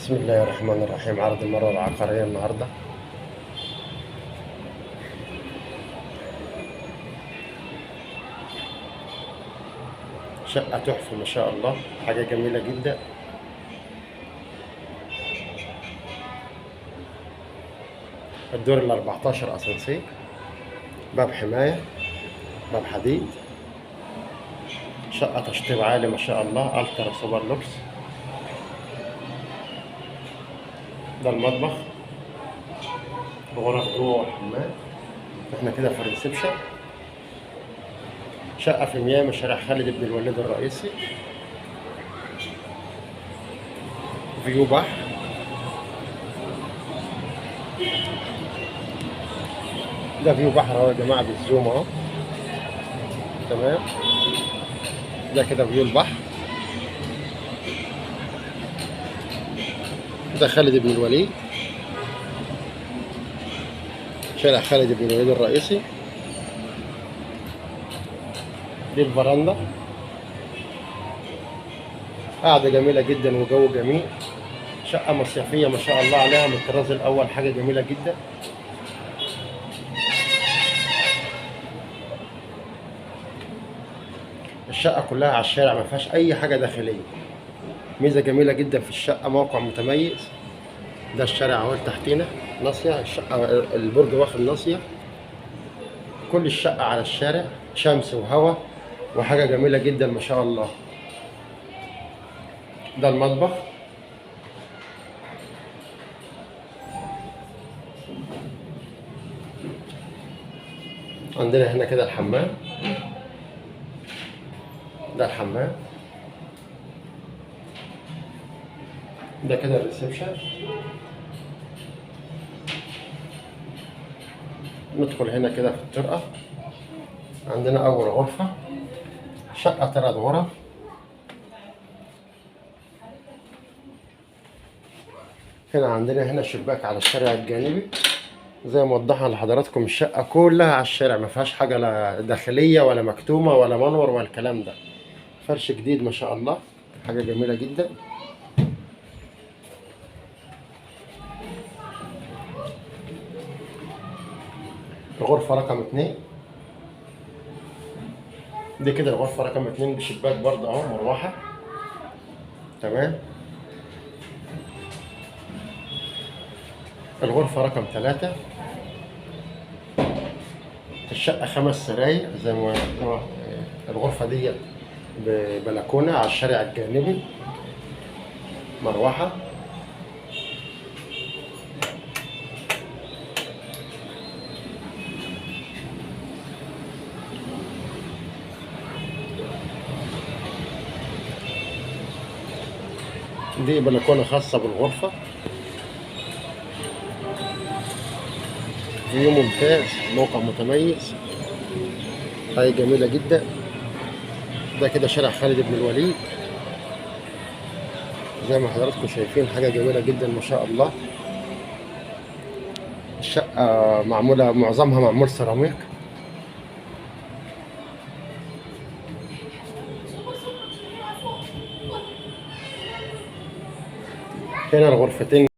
بسم الله الرحمن الرحيم. عرض المروة العقارية النهاردة. شقة تحفة ما شاء الله، حاجة جميلة جدا. الدور ال14 أسانسير، باب حماية، باب حديد. شقة تشطيب عالي ما شاء الله، ألترا سوبر لوكس. ده المطبخ، غرف جوه وحمام. احنا كده في الريسبشن. شقة في ميامي، شارع خالد بن الوليد الرئيسي. فيو بحر. ده فيو بحر اهو يا جماعة، بالزوم اهو. تمام. ده كده فيو البحر. ده خالد بن الوليد، شارع خالد بن الوليد الرئيسي. دي الفرندا، قاعدة جميلة جدا وجو جميل. شقة مصيفية ما شاء الله عليها، من الطراز الأول، حاجة جميلة جدا. الشقة كلها على الشارع، ما فيهاش أي حاجة داخلية. ميزة جميلة جدا في الشقة، موقع متميز. ده الشارع اهو تحتينا، ناصية الشقة، البرج واخد ناصية. كل الشقة على الشارع، شمس وهواء، وحاجة جميلة جدا ما شاء الله. ده المطبخ. عندنا هنا كده الحمام. ده الحمام. ده كده الريسبشن. ندخل هنا كده في الطرقة. عندنا أول غرفة، شقة 3 غرف. هنا عندنا هنا شباك على الشارع الجانبي. زي ما وضحنا لحضراتكم، الشقة كلها على الشارع، ما فيهاش حاجة لا داخلية ولا مكتومة ولا منور ولا الكلام ده. فرش جديد ما شاء الله، حاجة جميلة جدا. الغرفة رقم 2. دي كده الغرفة رقم 2 بشباك برضه اهو، مروحة. تمام. الغرفة رقم 3. الشقة 5 سراير زي ما الغرفة دي ببلكونة على الشارع الجانبي، مروحة. دي بلكونة خاصة بالغرفة. فيو ممتاز، موقع متميز، حاجة جميلة جدا. ده كده شارع خالد بن الوليد، زي ما حضراتكم شايفين، حاجة جميلة جدا ما شاء الله. الشقة معمولة، معظمها معمول سيراميك. هنا الغرفتين